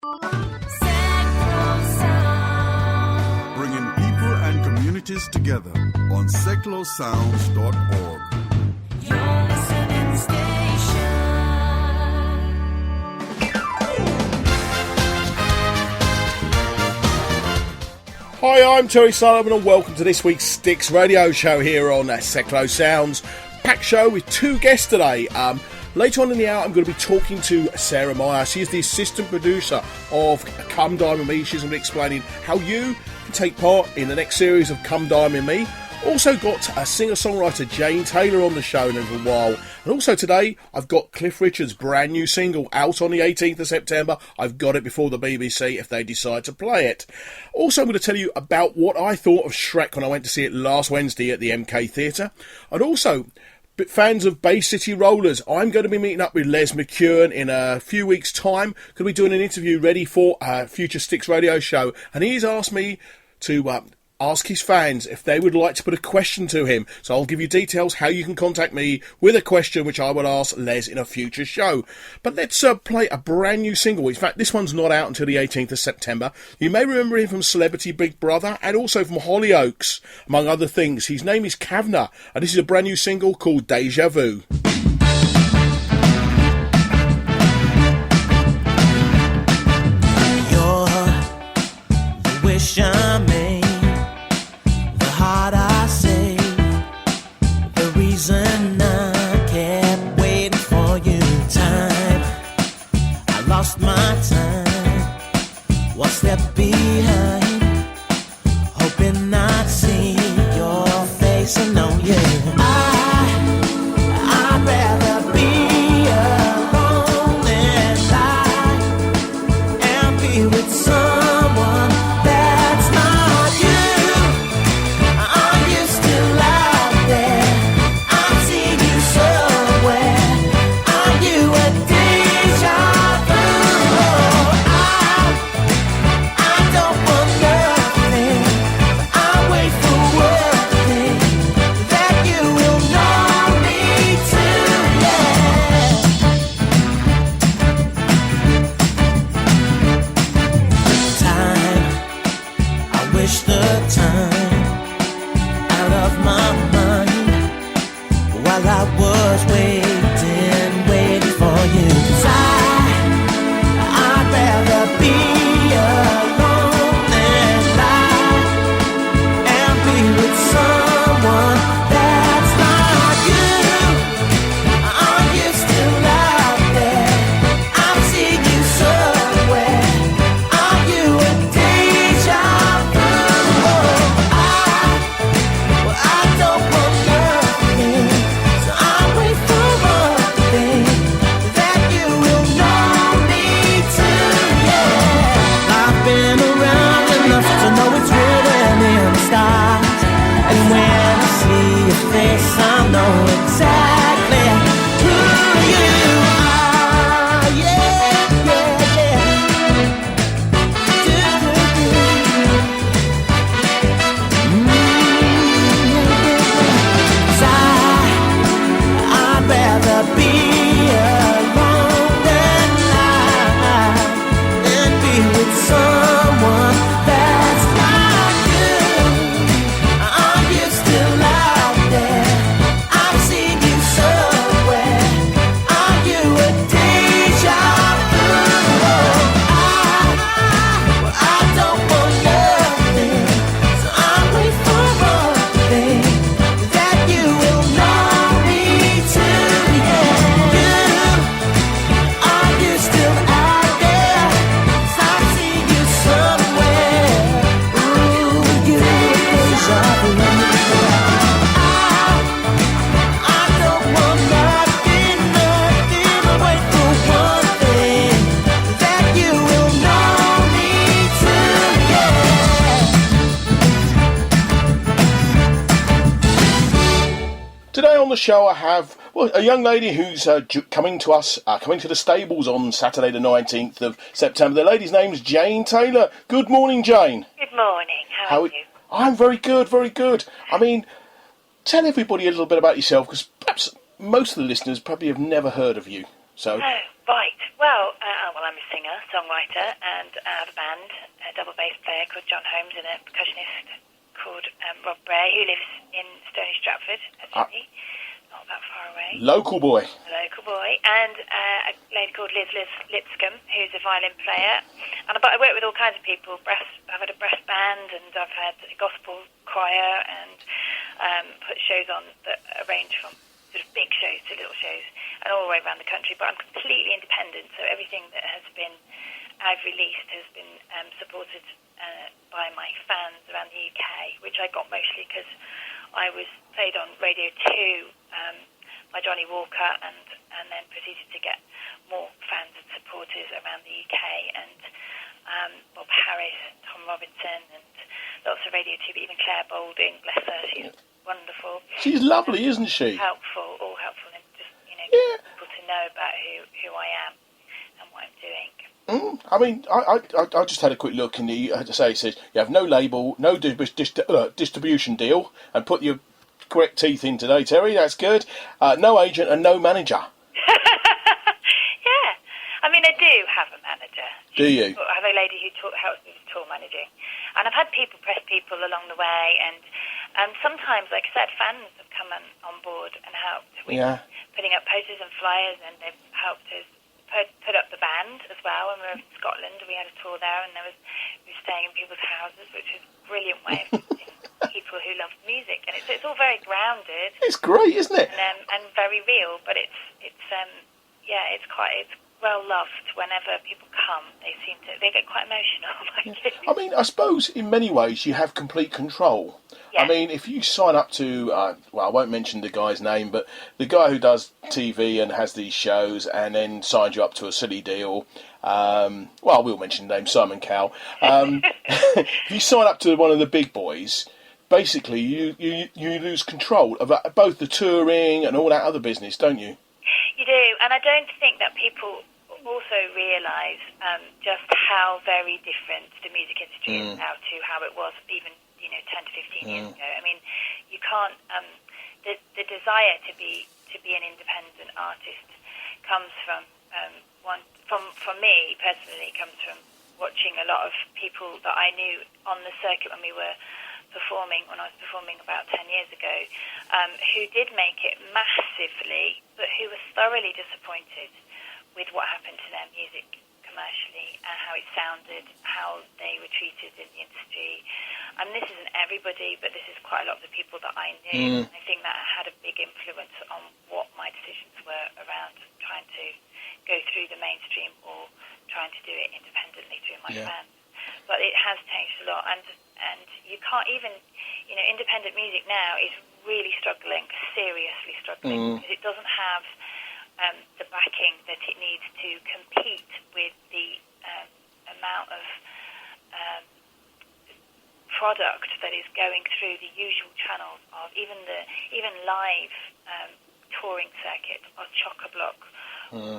Bringing people and communities together on seclosounds.org. Your listening station. Hi, I'm Terry Sullivan and welcome to this week's Sticks radio show here on Seclo Sounds. Packed show with two guests today. Later on in the hour, I'm going to be talking to Sarah Meyer. She is the assistant producer of Come Dine With Me. She's going to be explaining how you can take part in the next series of Come Dine With Me. Also got a singer-songwriter Jane Taylor on the show in a little while. And also today, I've got Cliff Richard's brand new single out on the 18th of September. I've got it before the BBC if they decide to play it. Also, I'm going to tell you about what I thought of Shrek when I went to see it last Wednesday at the MK Theatre. And also, fans of Bay City Rollers, I'm going to be meeting up with Les McKeown in a few weeks' time. Going to be doing an interview ready for a future Sticks radio show. And he's asked me to ask his fans if they would like to put a question to him. So I'll give you details how you can contact me with a question which I will ask Les in a future show. But let's play a brand new single. In fact, this one's not out until the 18th of September. You may remember him from Celebrity Big Brother and also from Hollyoaks, among other things. His name is Kavanagh, and this is a brand new single called Deja Vu. You're the wish I made, heart I say, the reason I kept waiting for you. Time, I lost my time, one step behind, hoping I'd see your face and know you. I'd rather be alone than lie and be with someone that's not you. Are you still out there? I see you somewhere. Are you a deja vu? I don't want nothing. I wait for one thing, that you will know me too, yeah. Time, I wish the time out of my mind while I was waiting for you. 'Cause I'd rather be alone than lie and be with someone that's not you. Are you still out there? I see you somewhere. Are you a deja vu? I don't want nothing, so I wait for one thing, that you will know me too, yeah. I've been around enough to know it's written in the stars, and when I see your face I know exactly who you are, yeah, yeah, I'd rather be alone than lie and be with someone that's not you. Are you still out there? I've seen you somewhere. Are you a deja vu? I don't want nothing, so I wait for one thing, that you will know me too, yeah. Are you still out there? 'Cause I see you somewhere. Ooh, you deja vu. I don't want nothing, I wait for one thing, that you will know me too, yeah. Today on the show I have a young lady who's coming to us, coming to the stables on Saturday the 19th of September. The lady's name's Jane Taylor. Good morning, Jane. Good morning. How are you? I'm very good, very good. I mean, tell everybody a little bit about yourself, because perhaps most of the listeners probably have never heard of you. So, Right. Well, I'm a singer, songwriter, and I have a band, a double bass player called John Holmes, and a percussionist called Rob Bray, who lives in Stony Stratford, actually, not that far away. Local boy. A local boy, and a lady called Liz Lipscomb, who's a violin player. And I work with all kinds of people. I've had a brass band, and I've had a gospel choir, and put shows on that range from sort of big shows to little shows, and all the way around the country. But I'm completely independent, so everything that I've released has been supported by my fans around the UK, which I got mostly because I was played on Radio 2 by Johnny Walker, and then proceeded to get more fans and supporters around the UK, and Bob Harris, Tom Robinson, and lots of Radio 2, but even Claire Boulding, bless her, she's wonderful. She's lovely, isn't she? All helpful, and just, people to know about who I am and what I'm doing. I mean, I just had a quick look, and it says you have no label, no distribution deal, and put your correct teeth in today, Terry. That's good. No agent and no manager. Yeah, I mean, I do have a manager. Do you? I have a lady who helps me with tour managing, and I've had press people along the way, and sometimes, like I said, fans have come on board and helped with putting up posters and flyers, and they've helped us put up the band as well. When we were in Scotland, we had a tour there, and we were staying in people's houses, which is a brilliant way of meeting people who love music, and it's all very grounded. It's great, isn't it? And very real, but it's well loved. Whenever people come, they get quite emotional. I mean, I suppose in many ways you have complete control. Yeah. I mean, if you sign up to, I won't mention the guy's name, but the guy who does TV and has these shows and then signs you up to a silly deal, we'll mention the name, Simon Cowell. If you sign up to one of the big boys, basically you lose control of both the touring and all that other business, don't you? You do, and I don't think that people also realise just how very different the music industry is now to how it was even 10 to 15 years ago. I mean, you can't. The desire to be an independent artist comes from me personally. Comes from watching a lot of people that I knew on the circuit when I was performing about 10 years ago, who did make it massively, but who were thoroughly disappointed with what happened to their music commercially and how it sounded, how they were treated in the industry. And this isn't everybody, but this is quite a lot of the people that I knew. I think that had a big influence on what my decisions were around trying to go through the mainstream or trying to do it independently through my fans. But it has changed a lot, and you can't even, independent music now is really struggling, seriously struggling, because it doesn't have the backing that it needs to compete with the amount of product that is going through the usual channels of even live touring circuits are chock-a-block,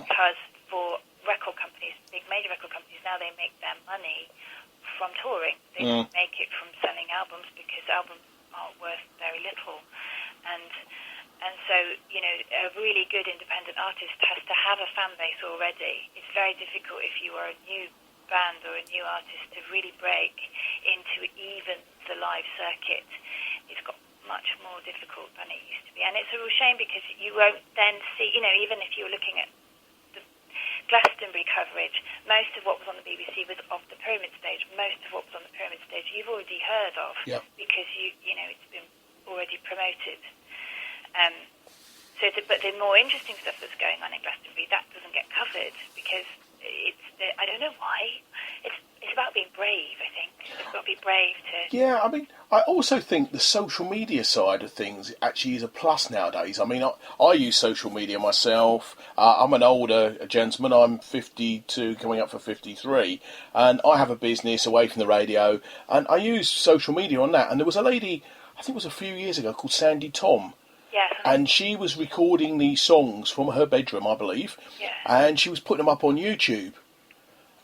because for record companies, big major record companies now, they make their money from touring. They don't make it from selling albums, because albums are worth very little. And so, a really good independent artist has to have a fan base already. It's very difficult if you are a new band or a new artist to really break into even the live circuit. It's got much more difficult than it used to be. And it's a real shame, because you won't then see, even if you're looking at the Glastonbury coverage, most of what was on the BBC was of the Pyramid Stage. Most of what was on the Pyramid Stage you've already heard of, because it's been already promoted. But the more interesting stuff that's going on in Glastonbury, that doesn't get covered, because I don't know why. It's about being brave, I think. It's got to be brave to... Yeah, I mean, I also think the social media side of things actually is a plus nowadays. I mean, I use social media myself. I'm an older gentleman. I'm 52, coming up for 53. And I have a business away from the radio. And I use social media on that. And there was a lady, I think it was a few years ago, called Sandy Tom. Yes. And she was recording these songs from her bedroom, I believe. Yeah. And she was putting them up on YouTube.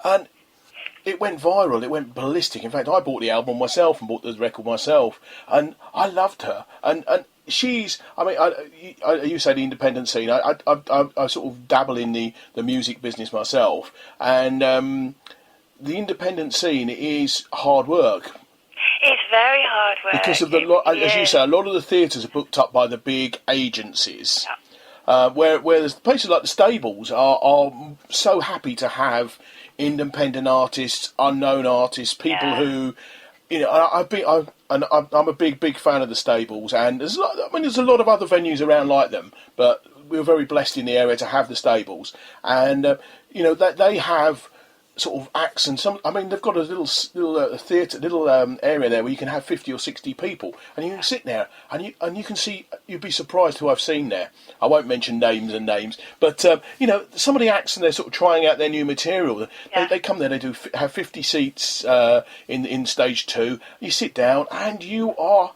And it went viral. It went ballistic. In fact, I bought the album myself and bought the record myself, and I loved her. And she's, I mean, you say the independent scene. I sort of dabble in the music business myself, and the independent scene is hard work. It's very hard work. Because of as you say, a lot of the theatres are booked up by the big agencies. Yeah. Whereas places like the Stables are so happy to have independent artists, unknown artists, people who, you know, I'm a big fan of the Stables, and there's a lot of other venues around like them, but we were very blessed in the area to have the Stables, and you know that they have sort of acts and some. I mean, they've got a little theatre, area there where you can have 50 or 60 people, and you can sit there and you can see. You'd be surprised who I've seen there. I won't mention names, but you know, some of the acts, and they're sort of trying out their new material. They come there, they have 50 seats in stage 2. You sit down and you are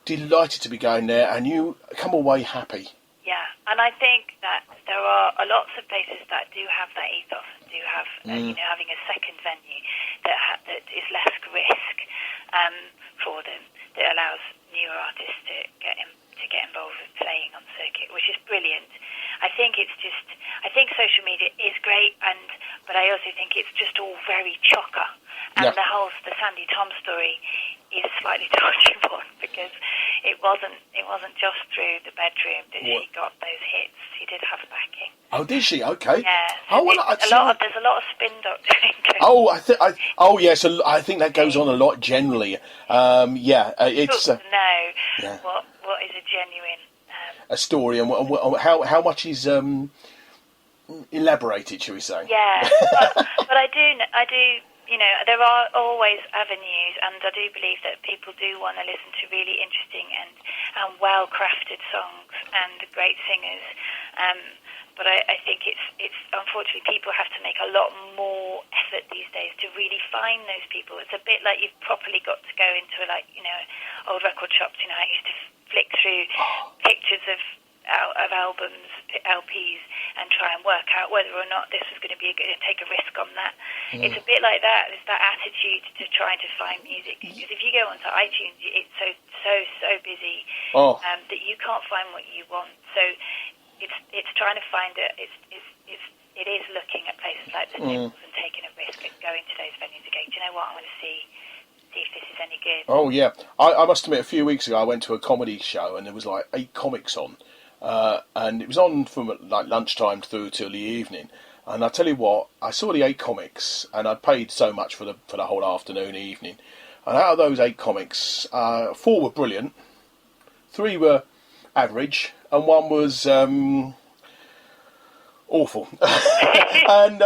delighted to be going there, and you come away happy. Yeah, and I think that there are lots of places that do have that ethos, and do have you know, having a second venue that is less risk for them, that allows newer artists to get involved with playing on circuit, which is brilliant. I think social media is great, but I also think it's just all very chocker, and the Sandy Tom story is a slightly dodgy one, because it wasn't just through the bedroom that she got those hits. She did have backing. Oh, did she? Okay. Yeah. Oh, well, there's a lot of spin doctoring. Oh, yes. I think that goes on a lot generally. It's what is a genuine a story, and how much is elaborated, shall we say? Yeah, but I do. You know, there are always avenues, and I do believe that people do want to listen to really interesting and well-crafted songs and great singers. But I think it's unfortunately, people have to make a lot more effort these days to really find those people. It's a bit like you've properly got to go into old record shops. You know, I used to flick through pictures of albums, LPs, and try and work out whether or not this was going to be take a risk on that. It's a bit like that. It's that attitude to trying to find music, because if you go onto iTunes, it's so busy that you can't find what you want. So it's trying to find it. It is looking at places like the Singles and taking a risk and going to those venues again. Do you know what? I'm going to see if this is any good. Oh yeah, I must admit, a few weeks ago I went to a comedy show and there was like 8 comics on. And it was on from like lunchtime through till the evening. And I tell you what, I saw the 8 comics, and I paid so much for the whole afternoon, evening. And out of those 8 comics, 4 were brilliant, 3 were average, and 1 was awful. And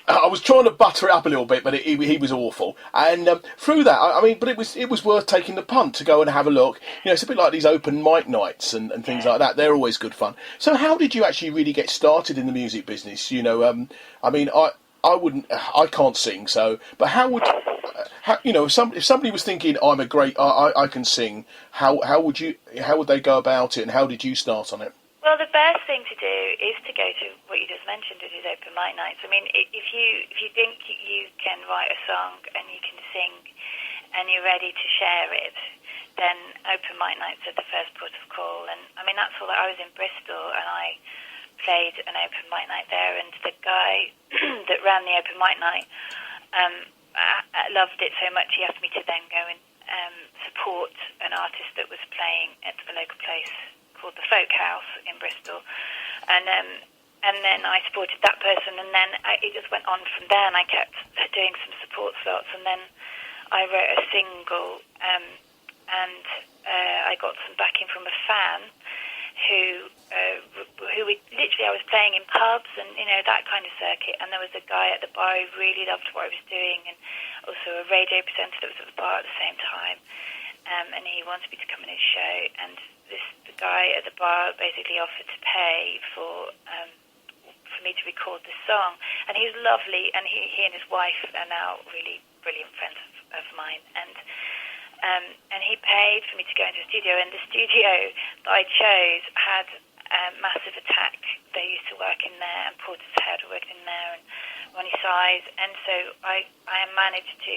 I was trying to butter it up a little bit, but he was awful. And through that, I mean, but it was worth taking the punt to go and have a look. You know, it's a bit like these open mic nights and things like that. They're always good fun. So how did you actually really get started in the music business? You know, I mean, I can't sing, so, but how would if somebody was thinking I can sing, how would they go about it, and how did you start on it? Well, the best thing to do is to go to what you just mentioned, which is open mic nights. I mean, if you think you can write a song and you can sing and you're ready to share it, then open mic nights are the first port of call. And I mean, that's all. I was in Bristol and I played an open mic night there, and the guy that ran the open mic night I loved it so much he asked me to then go and support an artist that was playing at the local place called the Folk House in Bristol, and then I supported that person, and then it just went on from there, and I kept doing some support slots, and then I wrote a single, and I got some backing from a fan who I was playing in pubs and that kind of circuit, and there was a guy at the bar who really loved what I was doing, and also a radio presenter that was at the bar at the same time, and he wanted me to come on his show, and the guy at the bar basically offered to pay for me to record the song, and he was lovely, and he and his wife are now really brilliant friends of mine, and he paid for me to go into a studio, and the studio that I chose had Massive Attack, they used to work in there, and Portishead worked in there, and Ronnie Size, and so I managed to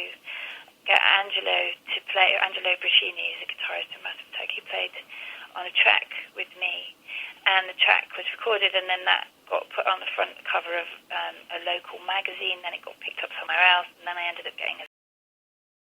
get Angelo Brascini is a guitarist in Massive Attack. He played on a track with me, and the track was recorded, and then that got put on the front cover of a local magazine, then it got picked up somewhere else, and then I ended up getting a